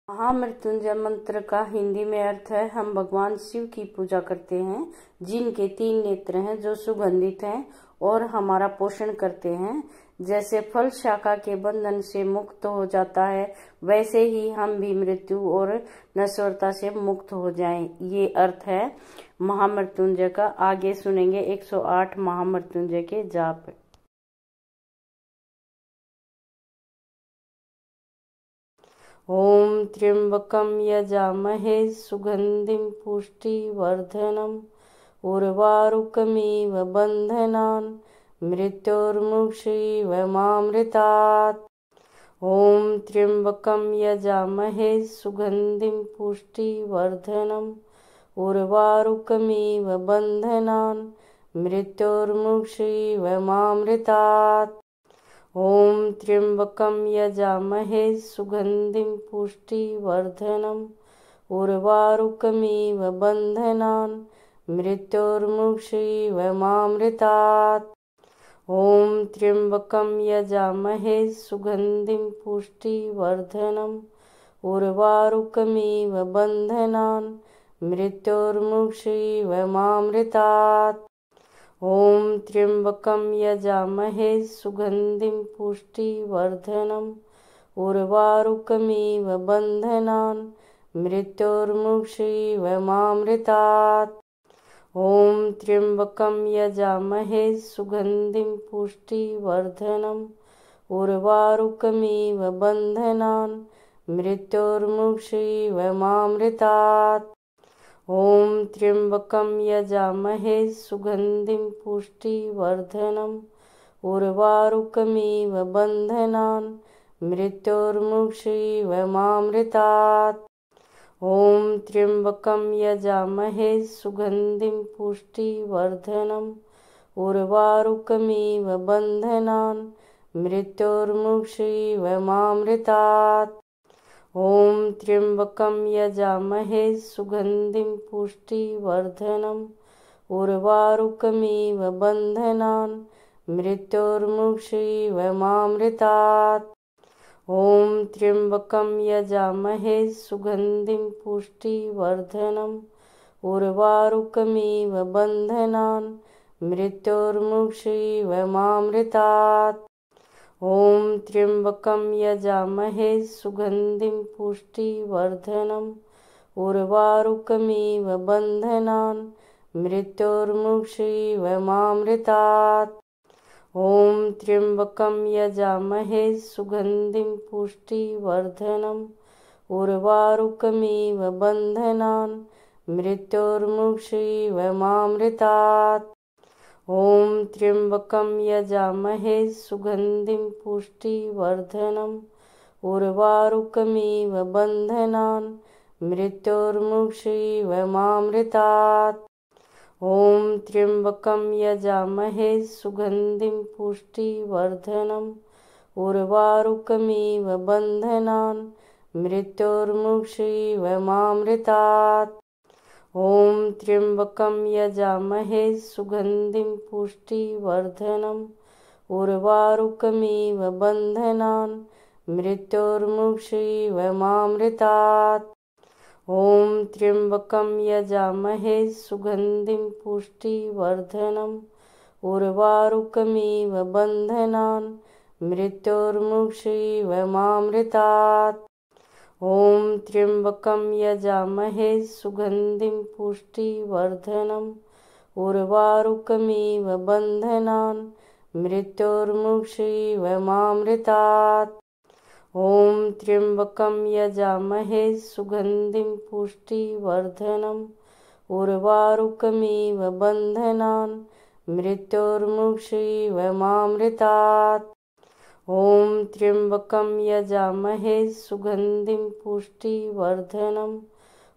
महामृत्युंजय मंत्र का हिंदी में अर्थ है, हम भगवान शिव की पूजा करते हैं जिनके 3 नेत्र हैं, जो सुगंधित हैं और हमारा पोषण करते हैं। जैसे फल शाखा के बंधन से मुक्त हो जाता है, वैसे ही हम भी मृत्यु और नश्वरता से मुक्त हो जाएं। ये अर्थ है महामृत्युंजय का। आगे सुनेंगे 108 महामृत्युंजय के जाप। ओम त्र्यंबकं यजामहे सुगंधिं पुष्टिवर्धनम् उर्वारुकमिव बन्धनान् मृत्योर्मुक्षीयमामृतात्। ओम त्र्यंबकं यजामहे सुगंधिं पुष्टिवर्धनम् उर्वारुकमिव बन्धनान् मृत्योर्मुक्षीयमामृतात्। ओम त्र्यंबकं यजामहे सुगंधिं पुष्टिवर्धनम् उर्वारुकमिव बन्धनान् मृत्योर्मुक्षीयमामृतात्। ओम त्र्यंबकं यजामहे सुगंधिं पुष्टिवर्धनम् उर्वारुकमिव बन्धनान् मृत्योर्मुक्षीयमामृतात्। ओम त्र्यंबकं यजामहे सुगंधिं पुष्टिवर्धनम् उर्वारुकमिव बन्धनान् मृत्योर्मुक्षीयमामृतात्। ओम त्र्यंबकं यजामहे सुगंधिं पुष्टिवर्धनम् उर्वारुकमिव बन्धनान् मृत्योर्मुक्षीयमामृतात्। ओम त्र्यंबकं यजामहे सुगंधिं पुष्टिवर्धनम् उर्वारुकमिव बन्धनान् मृत्योर्मुक्षीयमामृतात्। ओम त्र्यंबकं यजामहे सुगंधिं पुष्टिवर्धनम् उर्वारुकमिव बन्धनान् मृत्योर्मुक्षीयमामृतात्। ओम त्र्यंबकं यजामहे सुगंधिं पुष्टिवर्धनम् उर्वारुकमिव बन्धनान् मृत्योर्मुक्षीयमामृतात्। ओम त्र्यंबकं यजामहे सुगंधिं पुष्टिवर्धनम् उर्वारुकमिव बन्धनान् मृत्योर्मुक्षीयमामृतात्। ओम त्र्यंबकं यजामहे सुगंधिं पुष्टिवर्धनम् उर्वारुकमिव बन्धनान् मृत्योर्मुक्षीयमामृतात्। ओम त्र्यंबकं यजामहे सुगंधिं पुष्टिवर्धनम् उर्वारुकमिव बन्धनान् मृत्योर्मुक्षीयमामृतात्। ओम त्र्यंबकं यजामहे सुगंधिं पुष्टिवर्धनम् उर्वारुकमिव बन्धनान् मृत्योर्मुक्षीयमामृतात्। ओम त्र्यंबकं यजामहे सुगंधिं पुष्टिवर्धनम् उर्वारुकमिव बन्धनान् मृत्योर्मुक्षीयमामृतात्। ओम त्र्यंबकं यजामहे सुगंधिं पुष्टिवर्धनम् उर्वारुकमिव बन्धनान् मृत्योर्मुक्षीयमामृतात्। ओम त्र्यंबकं यजामहे सुगंधिं पुष्टिवर्धनम् उर्वारुकमिव बन्धनान् मृत्योर्मुक्षीयमामृतात्। ओम त्र्यंबकं यजामहे सुगंधिं पुष्टिवर्धनम् उर्वारुकमिव बन्धनान् मृत्योर्मुक्षीयमामृतात्। ओम त्र्यंबकं यजामहे सुगंधिं पुष्टिवर्धनम् उर्वारुकमिव बन्धनान् मृत्योर्मुक्षीयमामृतात्। ओम त्र्यंबकं यजामहे सुगंधिं पुष्टिवर्धनम्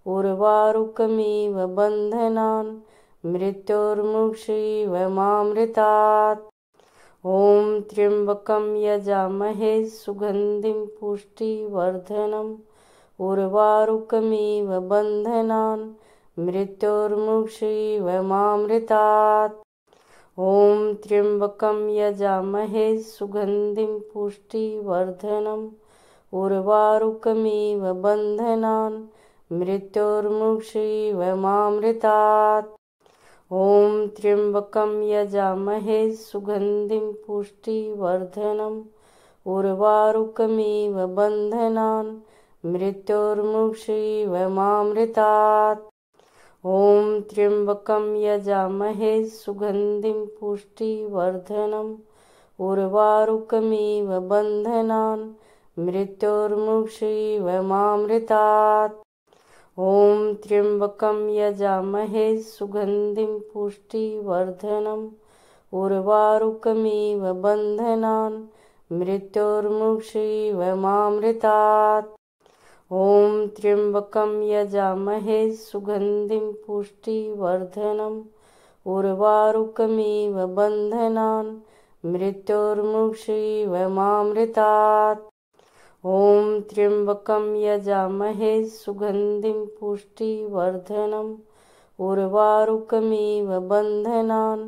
उर्वारुकमिव बन्धनान् मृत्योर्मुक्षीयमामृतात्। ओम त्र्यंबकं यजामहे सुगंधिं पुष्टिवर्धनम् उर्वारुकमिव बन्धनान् मृत्योर्मुक्षीयमामृतात्। ओम त्र्यंबकं यजामहे सुगंधिं पुष्टिवर्धनम् उर्वारुकमिव बन्धनान् मृत्योर्मुक्षीयमामृतात्। ॐ त्र्यम्बकं यजामहे सुगन्धिं पुष्टिवर्धनम् उर्वारुकमिव बन्धनान् मृत्योर्मुक्षीयमामृतात्। ॐ त्र्यम्बकं यजामहे सुगन्धिं पुष्टिवर्धनम् उर्वारुकमिव बन्धनान् मृत्योर्मुक्षीयमामृतात्। ॐ त्र्यम्बकं यजामहे सुगन्धिं पुष्टिवर्धनम् उर्वारुकमिव बन्धनान् मृत्योर्मुक्षीयमामृतात्। ॐ त्र्यम्बकं यजामहे सुगन्धिं पुष्टिवर्धनम् उर्वारुकमिव बन्धनान् मृत्योर्मुक्षीयमामृतात्। ॐ त्र्यम्बकं यजामहे सुगन्धिं पुष्टिवर्धनम् उर्वारुकमिव बन्धनान्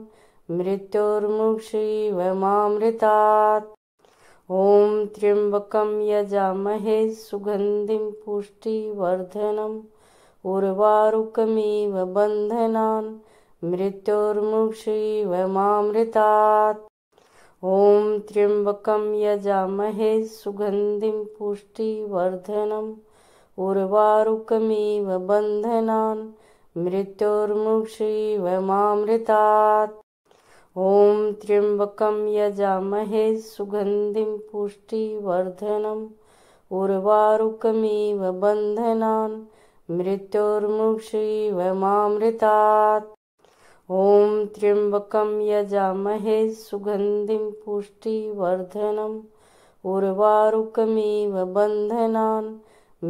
मृत्योर्मुक्षीयमामृतात्। ॐ त्र्यम्बकं यजामहे सुगन्धिं पुष्टिवर्धनम् उर्वारुकमिव बन्धनान् मृत्योर्मुक्षीयमामृतात्। ॐ त्र्यम्बकं यजामहे सुगन्धिं पुष्टिवर्धनम् उर्वारुकमिव बन्धनान् मृत्योर्मुक्षीयमामृतात्। ॐ त्र्यम्बकं यजामहे सुगन्धिं पुष्टिवर्धनम् उर्वारुकमिव बन्धनान् मृत्योर्मुक्षीयमामृतात्। ॐ त्र्यम्बकं यजामहे सुगन्धिं पुष्टिवर्धनम् उर्वारुकमिव बन्धनान्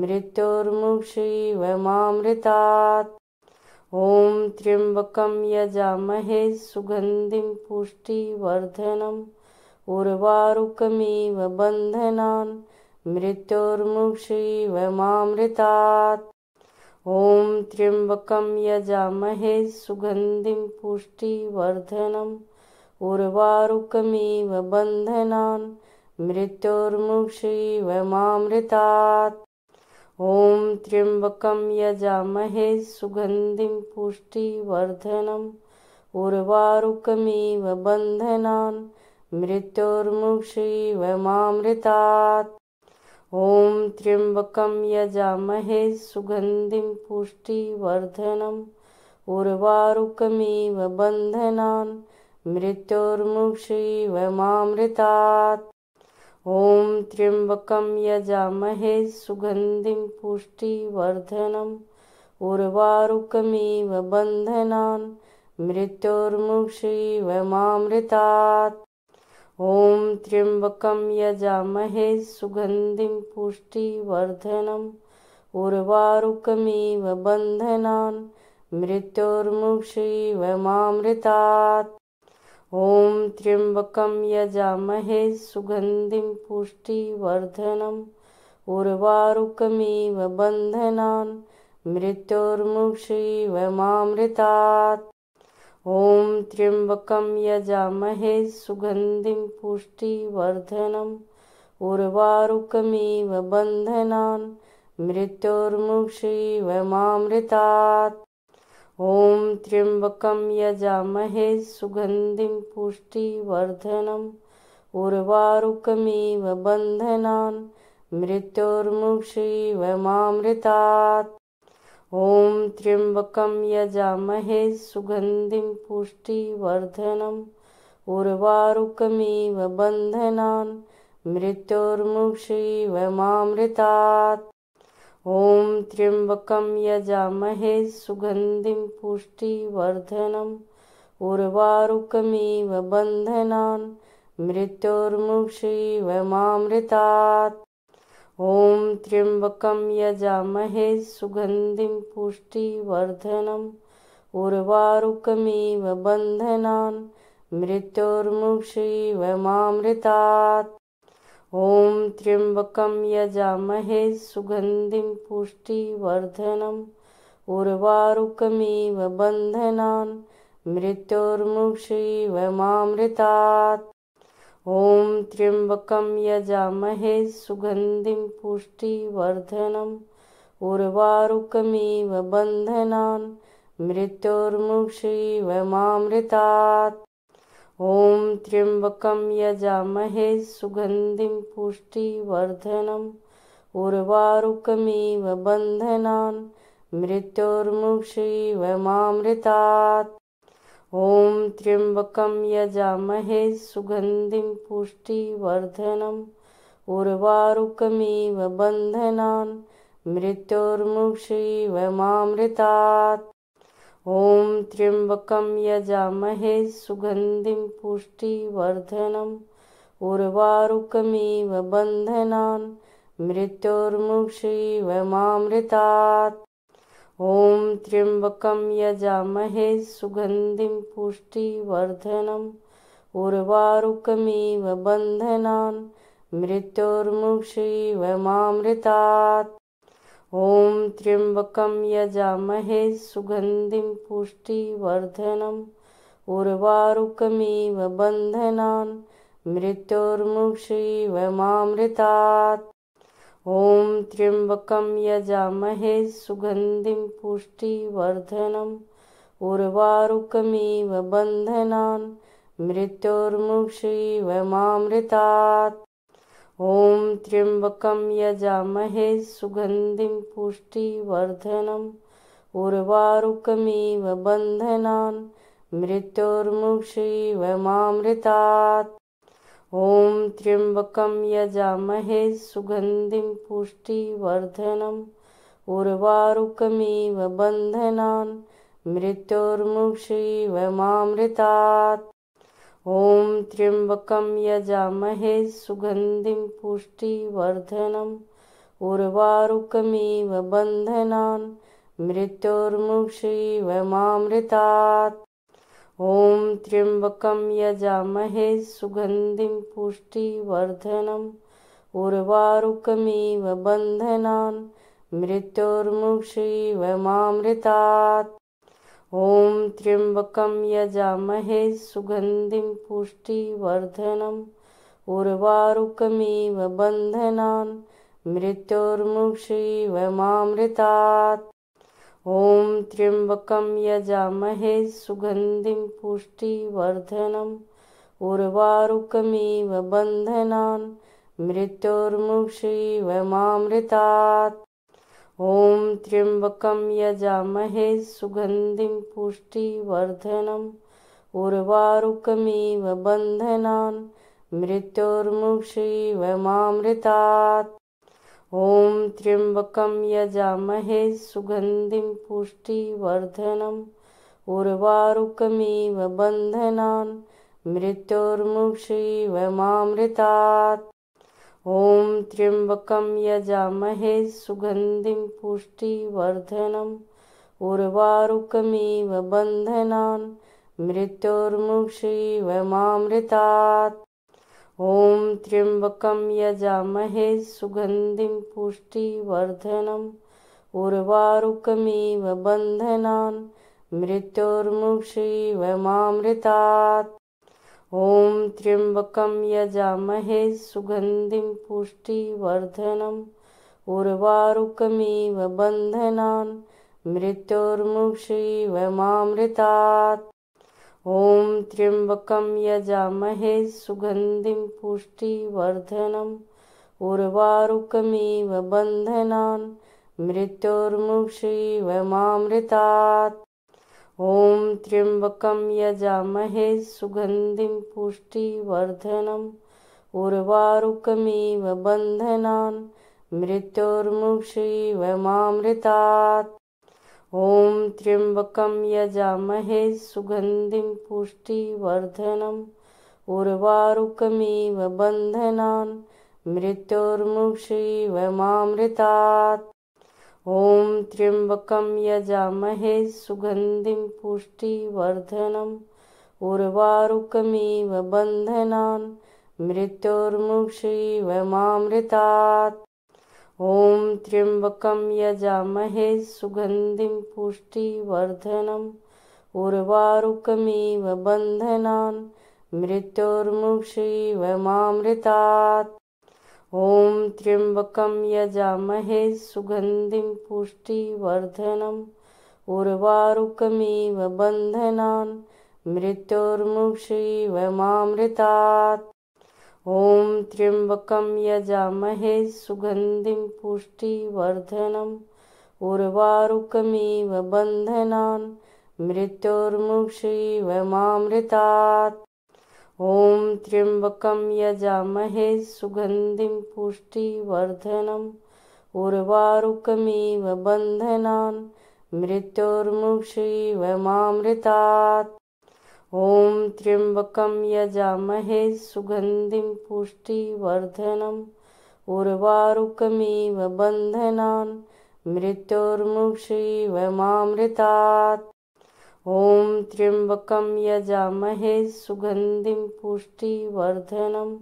मृत्योर्मुक्षीयमामृतात्। ॐ त्र्यम्बकं यजामहे सुगन्धिं पुष्टिवर्धनम् उर्वारुकमिव बन्धनान् मृत्योर्मुक्षीयमामृतात्। ॐ त्र्यम्बकं यजामहे सुगन्धिं पुष्टिवर्धनम् उर्वारुकमिव बन्धनान् मृत्योर्मुक्षीयमामृतात्। ॐ त्र्यम्बकं यजामहे सुगन्धिं पुष्टिवर्धनम् उर्वारुकमिव बन्धनान् मृत्योर्मुक्षीयमामृतात्। ॐ त्र्यम्बकं यजामहे सुगन्धिं पुष्टिवर्धनम् उर्वारुकमिव बन्धनान् मृत्योर्मुक्षीयमामृतात्। ॐ त्र्यम्बकं यजामहे सुगन्धिं पुष्टिवर्धनम् उर्वारुकमिव बन्धनान् मृत्योर्मुक्षीयमामृतात्। ॐ त्र्यम्बकं यजामहे सुगन्धिं पुष्टिवर्धनम् उर्वारुकमिव बन्धनान् मृत्योर्मुक्षीयमामृतात्। ॐ त्र्यम्बकं यजामहे सुगन्धिं पुष्टिवर्धनम् उर्वारुकमिव बन्धनान् मृत्योर्मुक्षीयमामृतात्। ॐ त्र्यम्बकं यजामहे सुगन्धिं पुष्टिवर्धनम् उर्वारुकमिव बन्धनान् मृत्योर्मुक्षीयमामृतात्। ॐ त्र्यम्बकं यजामहे सुगन्धिं पुष्टिवर्धनम् उर्वारुकमिव बन्धनान् मृत्योर्मुक्षीयमामृतात्। ॐ त्र्यम्बकं यजामहे सुगन्धिं पुष्टिवर्धनम् उर्वारुकमिव बन्धनान् मृत्योर्मुक्षीयमामृतात्। ॐ त्र्यम्बकं यजामहे सुगन्धिं पुष्टिवर्धनम् उर्वारुकमिव बन्धनान् मृत्योर्मुक्षीयमामृतात्। ॐ त्र्यम्बकं यजामहे सुगन्धिं पुष्टिवर्धनम् उर्वारुकमिव बन्धनान् मृत्योर्मुक्षीयमामृतात्। ॐ त्र्यम्बकं यजामहे सुगन्धिं पुष्टिवर्धनम् उर्वारुकमिव बन्धनान् मृत्योर्मुक्षीयमामृतात्। ॐ त्र्यम्बकं यजामहे सुगन्धिं पुष्टिवर्धनम् उर्वारुकमिव बन्धनान् मृत्योर्मुक्षीयमामृतात्। ॐ त्र्यम्बकं यजामहे सुगन्धिं पुष्टिवर्धनम् उर्वारुकमिव बन्धनान् मृत्योर्मुक्षीयमामृतात्। ॐ त्र्यम्बकं यजामहे सुगन्धिं पुष्टिवर्धनम् उर्वारुकमिव बन्धनान् मृत्योर्मुक्षीयमामृतात्। ॐ त्र्यम्बकं यजामहे सुगन्धिं पुष्टिवर्धनम् उर्वारुकमिव बन्धनान् मृत्योर्मुक्षीयमामृतात्। ॐ त्र्यम्बकं यजामहे सुगन्धिं पुष्टिवर्धनम् उर्वारुकमिव बन्धनान् मृत्योर्मुक्षीयमामृतात्। ॐ त्र्यम्बकं यजामहे सुगन्धिं पुष्टिवर्धनम् उर्वारुकमिव बन्धनान् मृत्योर्मुक्षीयमामृतात्। ॐ त्र्यम्बकं यजामहे सुगन्धिं पुष्टिवर्धनम् उर्वारुकमिव बन्धनान् मृत्योर्मुक्षीयमामृतात्। ॐ त्र्यम्बकं यजामहे सुगन्धिं पुष्टिवर्धनम् उर्वारुकमिव बन्धनान् मृत्योर्मुक्षीयमामृतात्। ॐ त्र्यम्बकं यजामहे सुगन्धिं पुष्टिवर्धनम् उर्वारुकमिव बन्धनान् मृत्योर्मुक्षीयमामृतात्। ॐ त्र्यम्बकं यजामहे सुगन्धिं पुष्टिवर्धनम् उर्वारुकमिव बन्धनान् मृत्योर्मुक्षीयमामृतात्। ॐ त्र्यम्बकं यजामहे सुगन्धिं पुष्टिवर्धनम् उर्वारुकमिव बन्धनान् मृत्योर्मुक्षीयमामृतात्। ॐ त्र्यम्बकं यजामहे सुगन्धिं पुष्टिवर्धनम् उर्वारुकमिव बन्धनान् मृत्योर्मुक्षीयमामृतात्। ॐ त्र्यम्बकं यजामहे सुगन्धिं पुष्टिवर्धनम् उर्वारुकमिव बन्धनान् मृत्योर्मुक्षीयमामृतात्। ॐ त्र्यम्बकं यजामहे सुगन्धिं पुष्टिवर्धनम् उर्वारुकमिव बन्धनान् मृत्योर्मुक्षीयमामृतात्। ॐ त्र्यम्बकं यजामहे सुगन्धिं पुष्टिवर्धनम् उर्वारुकमिव बन्धनान् मृत्योर्मुक्षीयमामृतात्। ॐ त्र्यम्बकं यजामहे सुगन्धिं पुष्टिवर्धनम् उर्वारुकमिव बन्धनान् मृत्योर्मुक्षीयमामृतात्। ॐ त्र्यम्बकं यजामहे सुगन्धिं पुष्टिवर्धनम् उर्वारुकमिव बन्धनान् मृत्योर्मुक्षीयमामृतात्। ॐ त्र्यम्बकं यजामहे सुगन्धिं पुष्टिवर्धनम् उर्वारुकमिव बन्धनान् मृत्योर्मुक्षीयमामृतात्। ॐ त्र्यम्बकं यजामहे सुगन्धिं पुष्टिवर्धनम् उर्वारुकमिव बन्धनान् मृत्योर्मुक्षीयमामृतात्। ॐ त्र्यम्बकं यजामहे सुगन्धिं पुष्टिवर्धनम् उर्वारुकमिव बन्धनान् मृत्योर्मुक्षीयमामृतात्। ॐ त्र्यम्बकं यजामहे सुगन्धिं पुष्टिवर्धनम् उर्वारुकमिव बन्धनान् मृत्योर्मुक्षीयमामृतात्। ॐ त्र्यम्बकं यजामहे सुगन्धिं पुष्टिवर्धनम् उर्वारुकमिव बन्धनान् मृत्योर्मुक्षीयमामृतात्। ॐ त्र्यम्बकं यजामहे सुगन्धिं पुष्टिवर्धनम् उर्वारुकमिव बन्धनान् मृत्योर्मुक्षीयमामृतात्। ॐ त्र्यम्बकं यजामहे सुगन्धिं पुष्टिवर्धनम् उर्वारुकमिव बन्धनान् मृत्योर्मुक्षीयमामृतात्। ॐ त्र्यम्बकं यजामहे सुगन्धिं पुष्टिवर्धनम् उर्वारुकमिव बन्धनान् मृत्योर्मुक्षीयमामृतात्। ॐ त्र्यम्बकं यजामहे सुगन्धिं पुष्टिवर्धनम् उर्वारुकमिव बन्धनान् मृत्योर्मुक्षीयमामृतात्। ॐ त्र्यम्बकं यजामहे सुगन्धिं पुष्टिवर्धनम् उर्वारुकमिव बन्धनान् मृत्योर्मुक्षीयमामृतात्। ॐ त्र्यम्बकं यजामहे सुगन्धिं पुष्टिवर्धनम्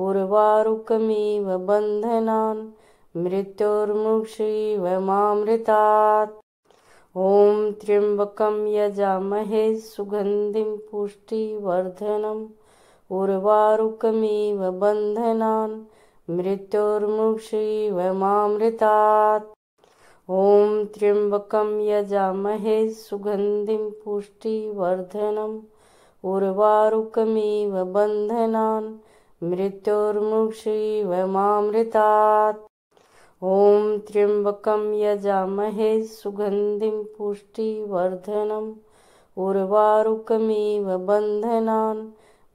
उर्वारुकमिव बन्धनान् मृत्योर्मुक्षीयमामृतात्। ॐ त्र्यम्बकं यजामहे सुगन्धिं पुष्टिवर्धनम् उर्वारुकमिव बन्धनान् मृत्योर्मुक्षीयमामृतात्। ॐ त्र्यम्बकं यजामहे सुगन्धिं पुष्टिवर्धनम् उर्वारुकमिव बन्धनान् मृत्योर्मुक्षीयमामृतात्। ॐ त्र्यम्बकं यजामहे सुगन्धिं पुष्टिवर्धनम् उर्वारुकमिव बन्धनान्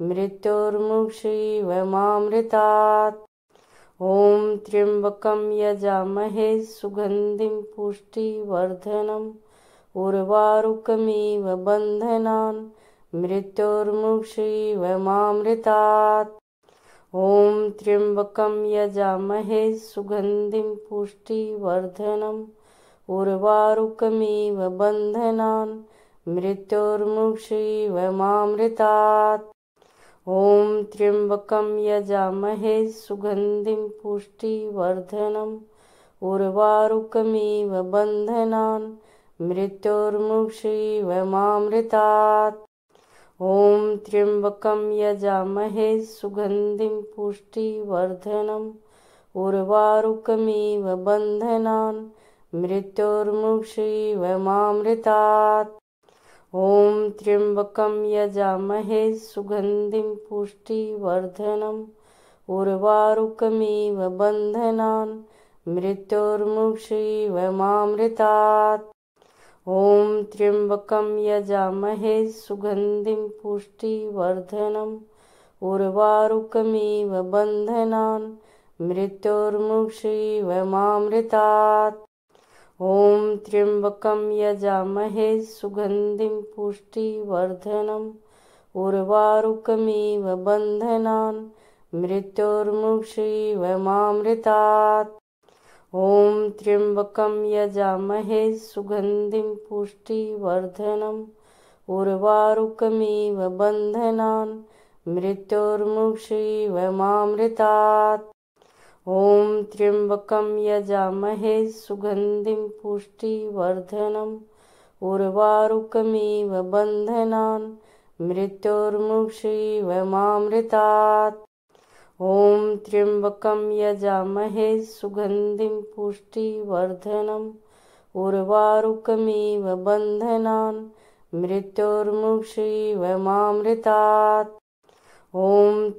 मृत्योर्मुक्षीयमामृतात्। ॐ त्र्यम्बकं यजामहे सुगन्धिं पुष्टिवर्धनम् उर्वारुकमिव बन्धनान् मृत्योर्मुक्षीयमामृतात्। ॐ त्र्यम्बकं यजामहे सुगन्धिं पुष्टिवर्धनम् उर्वारुकमिव बन्धनान् मृत्योर्मुक्षीयमामृतात्। ॐ त्र्यम्बकं यजामहे सुगन्धिं पुष्टिवर्धनम् उर्वारुकमिव बन्धनान् मृत्योर्मुक्षीयमामृतात्। ॐ त्र्यम्बकं यजामहे सुगन्धिं पुष्टिवर्धनम् उर्वारुकमिव बन्धनान् मृत्योर्मुक्षीयमामृतात्। ॐ त्र्यम्बकं यजामहे सुगन्धिं पुष्टिवर्धनम् उर्वारुकमिव बन्धनान् मृत्योर्मुक्षीयमामृतात्। ॐ त्र्यम्बकं यजामहे सुगन्धिं पुष्टिवर्धनम् उर्वारुकमिव बन्धनान् मृत्योर्मुक्षीयमामृतात्। ॐ त्र्यम्बकं यजामहे सुगन्धिं पुष्टिवर्धनम् उर्वारुकमिव बन्धनान् मृत्योर्मुक्षीयमामृतात्। ॐ त्र्यम्बकं यजामहे सुगन्धिं पुष्टिवर्धनम् उर्वारुकमिव बन्धनान् मृत्योर्मुक्षीयमामृतात्। ॐ त्र्यम्बकं यजामहे सुगन्धिं पुष्टिवर्धनम् उर्वारुकमिव बन्धनान् मृत्योर्मुक्षीयमामृतात्। ॐ त्र्यम्बकं यजामहे सुगन्धिं पुष्टिवर्धनम् उर्वारुकमिव बन्धनान् मृत्योर्मुक्षीयमामृतात्। ॐ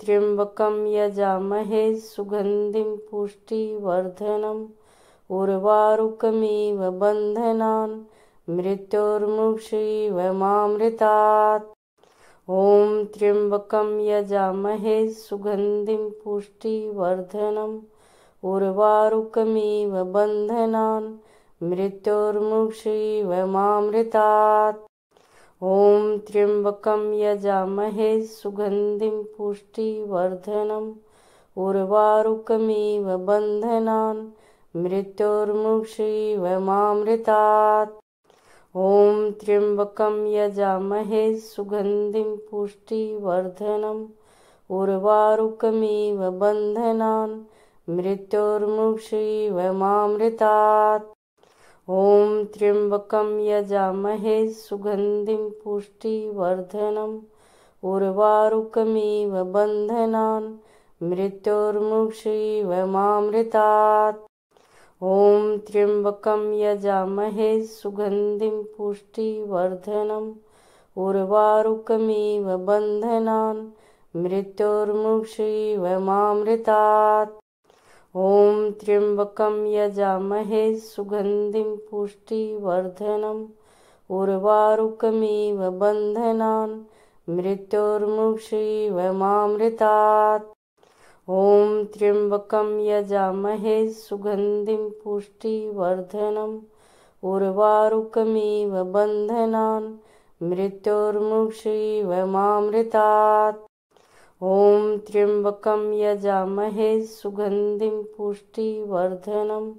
त्र्यम्बकं यजामहे सुगन्धिं पुष्टिवर्धनम् उर्वारुकमिव बन्धनान् मृत्योर्मुक्षीयमामृतात्। ॐ त्र्यम्बकं यजामहे सुगन्धिं पुष्टिवर्धनम् उर्वारुकमिव बन्धनान् मृत्योर्मुक्षीयमामृतात्। ॐ त्र्यम्बकं यजामहे सुगन्धिं पुष्टिवर्धनम् उर्वारुकमिव बन्धनान् मृत्योर्मुक्षीयमामृतात्। ॐ त्र्यम्बकं यजामहे सुगन्धिं पुष्टिवर्धनम् उर्वारुकमिव बन्धनान् मृत्योर्मुक्षीयमामृतात्। ॐ त्र्यम्बकं यजामहे सुगन्धिं पुष्टिवर्धनम् उर्वारुकमिव बन्धनान् मृत्योर्मुक्षीयमामृतात्। ॐ त्र्यम्बकं यजामहे सुगन्धिं पुष्टिवर्धनम् उर्वारुकमिव बन्धनान् मृत्योर्मुक्षीयमामृतात्। ॐ त्र्यम्बकं यजामहे सुगन्धिं पुष्टिवर्धनम् उर्वारुकमिव बन्धनान् मृत्योर्मुक्षीयमामृतात्। ॐ त्र्यम्बकं यजामहे सुगन्धिं पुष्टिवर्धनम् उर्वारुकमिव बन्धनान् मृत्योर्मुक्षीयमामृतात्। ॐ त्र्यम्बकं यजामहे सुगन्धिं पुष्टिवर्धनम्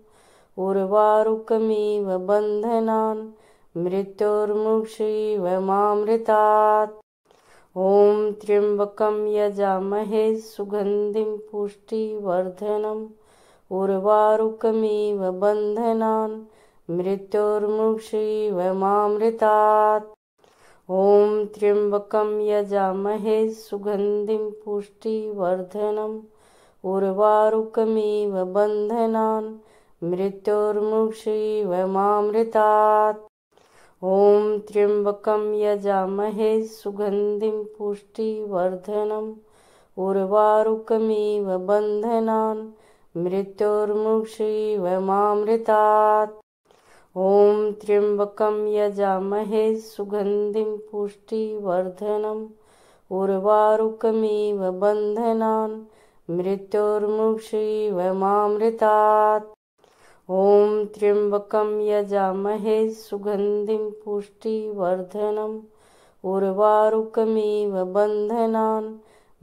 उर्वारुकमिव बन्धनान् मृत्योर्मुक्षीयमामृतात्। ॐ त्र्यम्बकं यजामहे सुगन्धिं पुष्टिवर्धनम् उर्वारुकमिव बन्धनान् मृत्योर्मुक्षीयमामृतात्। ॐ त्र्यम्बकं यजामहे सुगन्धिं पुष्टिवर्धनम् उर्वारुकमिव बन्धनान् मृत्योर्मुक्षीयमामृतात्। ॐ त्र्यम्बकं यजामहे सुगन्धिं पुष्टिवर्धनम् उर्वारुकमिव बन्धनान् मृत्योर्मुक्षीयमामृतात्। ॐ त्र्यम्बकं यजामहे सुगन्धिं पुष्टिवर्धनम् उर्वारुकमिव बन्धनान् मृत्योर्मुक्षीयमामृतात्। ॐ त्र्यम्बकं यजामहे सुगन्धिं पुष्टिवर्धनम् उर्वारुकमिव बन्धनान्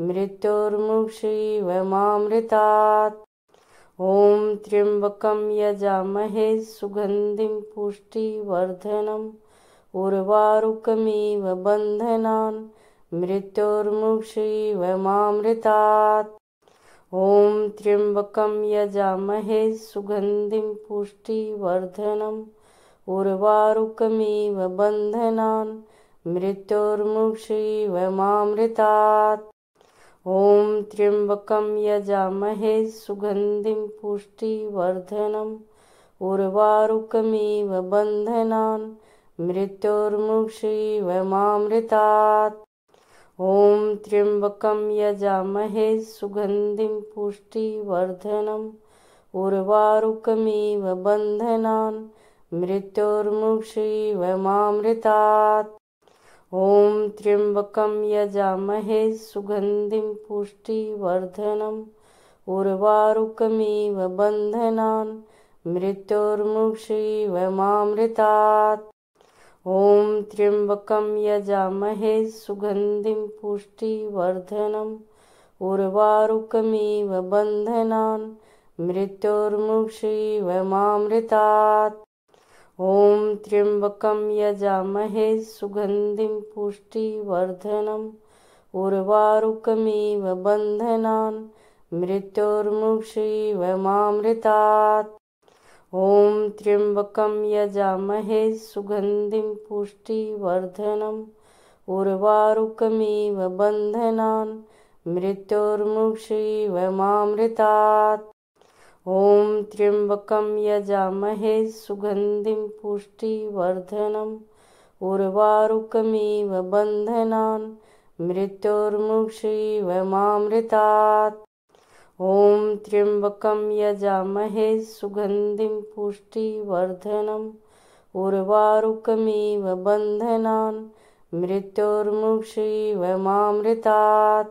मृत्योर्मुक्षीयमामृतात्। ॐ त्र्यम्बकं यजामहे सुगन्धिं पुष्टिवर्धनम् उर्वारुकमिव बन्धनान् मृत्योर्मुक्षीयमामृतात्। ॐ त्र्यम्बकं यजामहे सुगन्धिं पुष्टिवर्धनम् उर्वारुकमिव बन्धनान् मृत्योर्मुक्षीयमामृतात्। ॐ त्र्यम्बकं यजामहे सुगन्धिं पुष्टिवर्धनम् उर्वारुकमिव बन्धनान् मृत्योर्मुक्षीयमामृतात्। ॐ त्र्यम्बकं यजामहे सुगन्धिं पुष्टिवर्धनम् उर्वारुकमिव बन्धनान् मृत्योर्मुक्षीयमामृतात्। ॐ त्र्यम्बकं यजामहे सुगन्धिं पुष्टिवर्धनम् उर्वारुकमिव बन्धनान् मृत्योर्मुक्षीयमामृतात्। ॐ त्र्यम्बकं यजामहे सुगन्धिं पुष्टिवर्धनम् उर्वारुकमिव बन्धनान् मृत्योर्मुक्षीयमामृतात्। ॐ त्र्यम्बकं यजामहे सुगन्धिं पुष्टिवर्धनम् उर्वारुकमिव बन्धनान् मृत्योर्मुक्षीयमामृतात्। ॐ त्र्यम्बकं यजामहे सुगन्धिं पुष्टिवर्धनम् उर्वारुकमिव बन्धनान् मृत्योर्मुक्षीयमामृतात्। ॐ त्र्यम्बकं यजामहे सुगन्धिं पुष्टिवर्धनम् उर्वारुकमिव बन्धनान् मृत्योर्मुक्षीयमामृतात्। ॐ त्र्यम्बकं यजामहे सुगन्धिं पुष्टिवर्धनम् उर्वारुकमिव बन्धनान् मृत्योर्मुक्षीयमामृतात्।